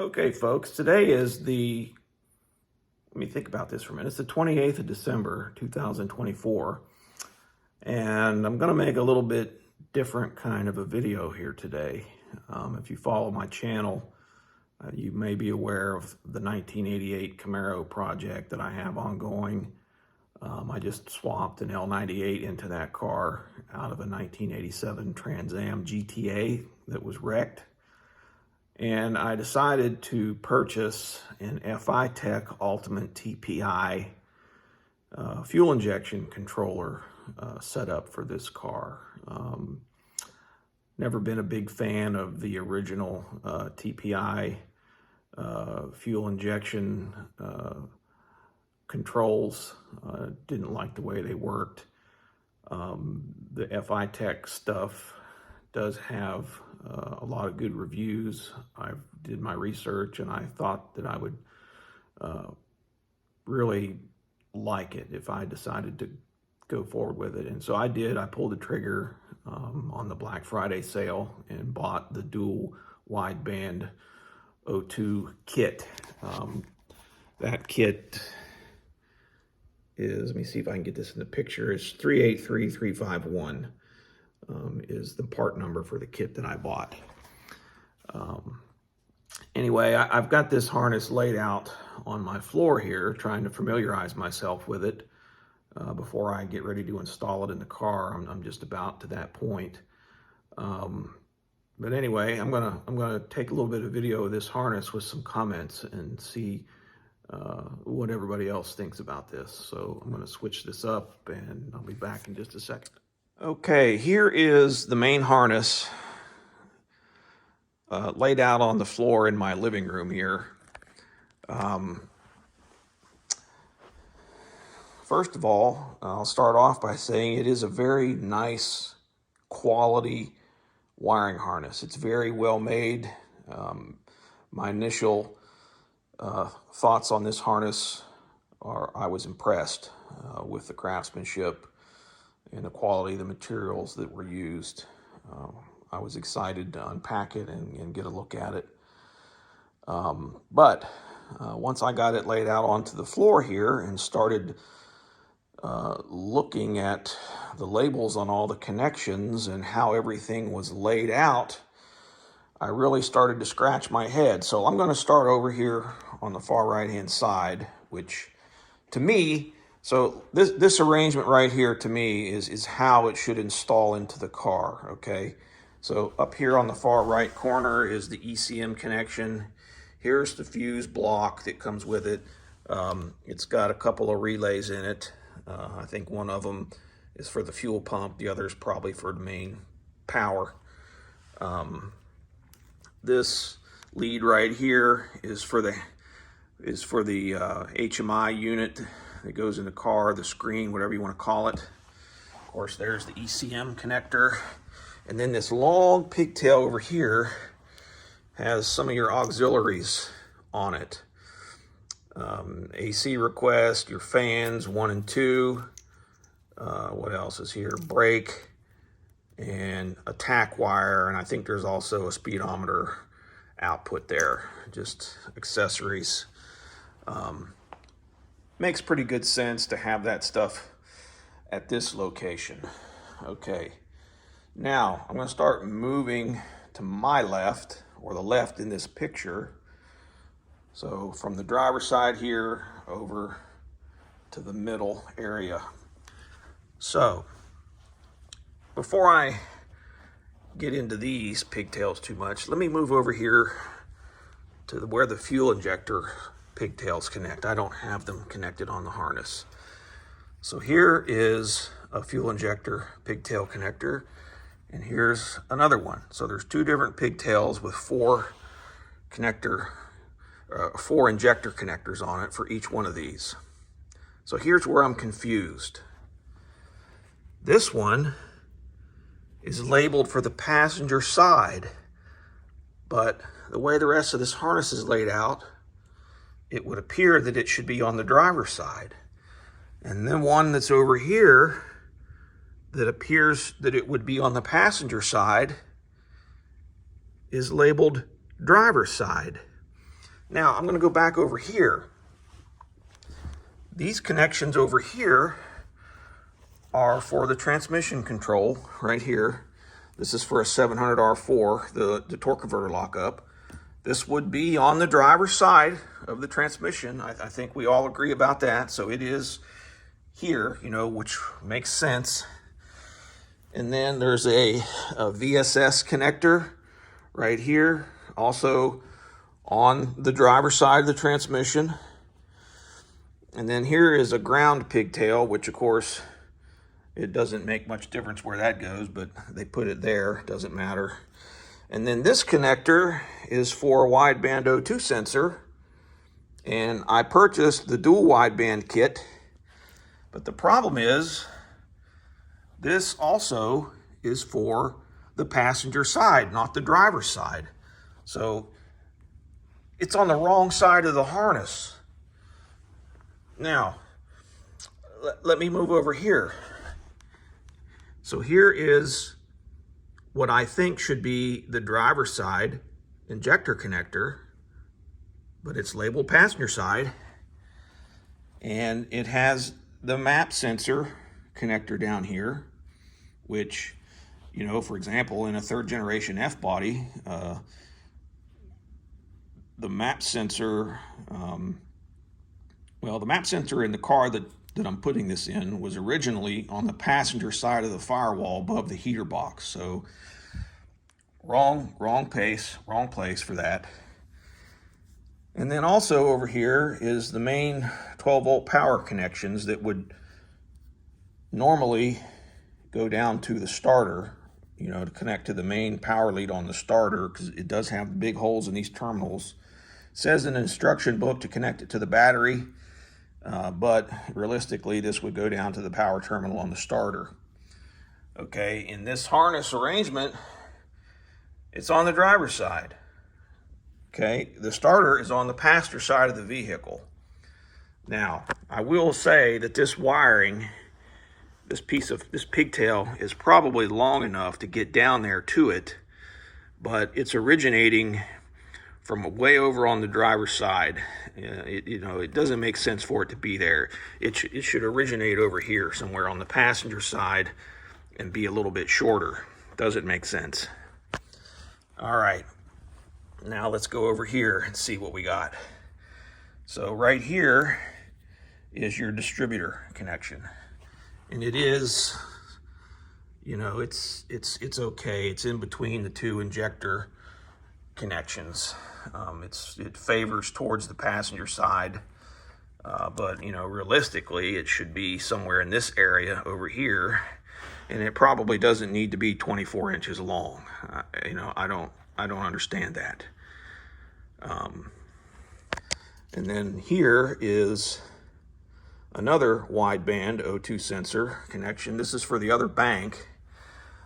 Okay, folks, today is let me think about this for a minute. It's the 28th of December, 2024, and I'm going to make a little bit different kind of a video here today. If you follow my channel, you may be aware of the 1988 Camaro project that I have ongoing. I just swapped an L98 into that car out of a 1987 Trans Am GTA that was wrecked. And I decided to purchase an Tech Ultimate TPI fuel injection controller setup for this car. Never been a big fan of the original TPI fuel injection controls. Didn't like the way they worked. The Tech stuff does have a lot of good reviews. I did my research and I thought that I would really like it if I decided to go forward with it. And so I did. I pulled the trigger on the Black Friday sale and bought the dual wideband O2 kit. That kit is, let me see if I can get this in the picture, it's 383351. Is the part number for the kit that I bought. Anyway, I've got this harness laid out on my floor here, trying to familiarize myself with it before I get ready to install it in the car. I'm just about to that point. But anyway, I'm gonna take a little bit of video of this harness with some comments and see what everybody else thinks about this. So I'm gonna switch this up and I'll be back in just a second. Okay, here is the main harness laid out on the floor in my living room here. First of all, I'll start off by saying it is a very nice quality wiring harness. It's very well made. My initial thoughts on this harness are I was impressed with the craftsmanship and the quality of the materials that were used. I was excited to unpack it and get a look at it. But once I got it laid out onto the floor here and started looking at the labels on all the connections and how everything was laid out, I really started to scratch my head. So I'm going to start over here on the far right-hand side, which to me, so this arrangement right here to me is how it should install into the car, okay? So up here on the far right corner is the ECM connection. Here's the fuse block that comes with it. It's got a couple of relays in it. I think one of them is for the fuel pump. The other is probably for the main power. This lead right here is for the HMI unit that goes in the car, the screen, whatever you want to call it. Of course, there's the ECM connector. And then this long pigtail over here has some of your auxiliaries on it. AC request, your fans 1 and 2. What else is here? Brake and a tack wire. And I think there's also a speedometer output there. Just accessories. Makes pretty good sense to have that stuff at this location. Okay, now I'm going to start moving to my left, or the left in this picture. So from the driver's side here over to the middle area. So before I get into these pigtails too much, let me move over here to where the fuel injector pigtails connect. I don't have them connected on the harness. So here is a fuel injector pigtail connector, and here's another one. So there's two different pigtails with four injector connectors on it for each one of these. So here's where I'm confused. This one is labeled for the passenger side, but the way the rest of this harness is laid out, it would appear that it should be on the driver's side. And then one that's over here that appears that it would be on the passenger side is labeled driver's side. Now I'm going to go back over here. These connections over here are for the transmission control right here. This is for a 700R4, the torque converter lockup. This would be on the driver's side of the transmission. I think we all agree about that. So it is here, you know, which makes sense. And then there's a VSS connector right here, also on the driver's side of the transmission. And then here is a ground pigtail, which of course, it doesn't make much difference where that goes, but they put it there, doesn't matter. And then this connector is for a wideband O2 sensor. And I purchased the dual wideband kit, but the problem is this also is for the passenger side, not the driver's side. So it's on the wrong side of the harness. Now, let me move over here. So here is what I think should be the driver's side injector connector, but it's labeled passenger side. And it has the map sensor connector down here, which, you know, for example, in a 3rd generation F body, the map sensor, the map sensor in the car that I'm putting this in was originally on the passenger side of the firewall above the heater box. So wrong place for that. And then also over here is the main 12-volt power connections that would normally go down to the starter, you know, to connect to the main power lead on the starter, because it does have big holes in these terminals. It says in the instruction book to connect it to the battery, but realistically this would go down to the power terminal on the starter. Okay, in this harness arrangement, it's on the driver's side. Okay, the starter is on the passenger side of the vehicle. Now, I will say that this wiring, this pigtail is probably long enough to get down there to it, but it's originating from way over on the driver's side. It doesn't make sense for it to be there. It should originate over here somewhere on the passenger side and be a little bit shorter. Doesn't make sense. All right, now let's go over here and see what we got. So right here is your distributor connection. And it is, you know, it's okay. It's in between the two injector connections. It favors towards the passenger side, but you know, realistically, it should be somewhere in this area over here, and it probably doesn't need to be 24 inches long. You know, I don't understand that. And then here is another wideband O2 sensor connection. This is for the other bank,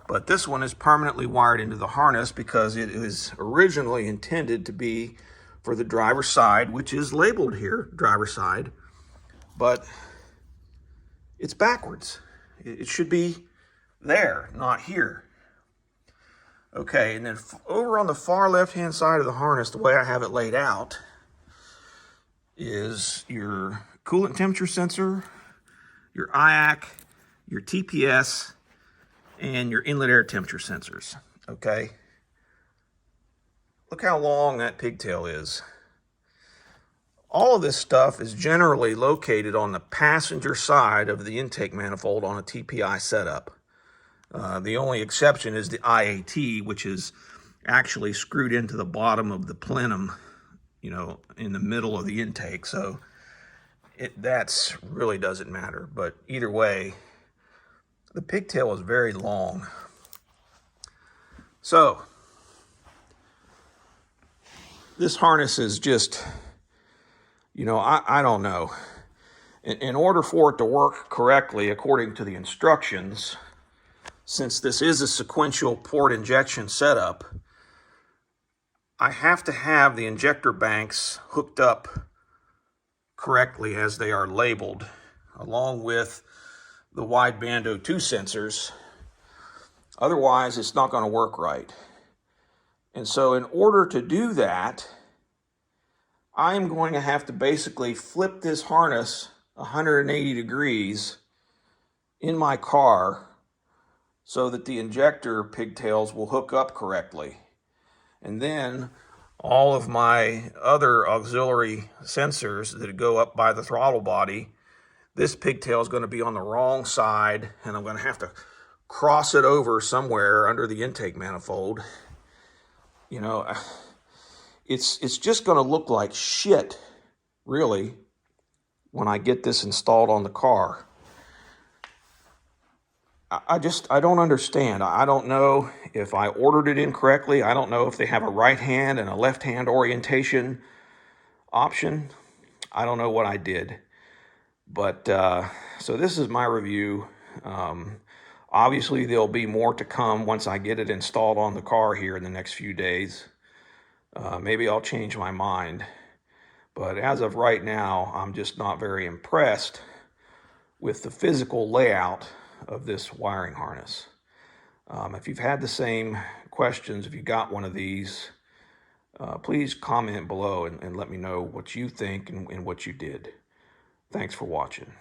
but this one is permanently wired into the harness because it is originally intended to be for the driver's side, which is labeled here, driver's side, but it's backwards. It should be there, not here. Okay, and then over on the far left-hand side of the harness, the way I have it laid out, is your coolant temperature sensor, your IAC, your TPS, and your inlet air temperature sensors, okay? Look how long that pigtail is. All of this stuff is generally located on the passenger side of the intake manifold on a TPI setup. The only exception is the IAT, which is actually screwed into the bottom of the plenum, you know, in the middle of the intake. So that's really doesn't matter. But either way, the pigtail is very long. So this harness is just, you know, I don't know. In order for it to work correctly according to the instructions, since this is a sequential port injection setup, I have to have the injector banks hooked up correctly as they are labeled, along with the wideband O2 sensors. Otherwise, it's not going to work right. And so in order to do that, I'm going to have to basically flip this harness 180 degrees in my car so that the injector pigtails will hook up correctly. And then all of my other auxiliary sensors that go up by the throttle body, this pigtail is going to be on the wrong side, and I'm going to have to cross it over somewhere under the intake manifold. You know, it's just going to look like shit, really, when I get this installed on the car. I don't understand. I don't know if I ordered it incorrectly. I don't know if they have a right hand and a left hand orientation option. I don't know what I did. But so this is my review. Obviously, there'll be more to come once I get it installed on the car here in the next few days. Maybe I'll change my mind. But as of right now, I'm just not very impressed with the physical layout of this wiring harness. If you've had the same questions, if you got one of these, please comment below and let me know what you think and what you did. Thanks for watching.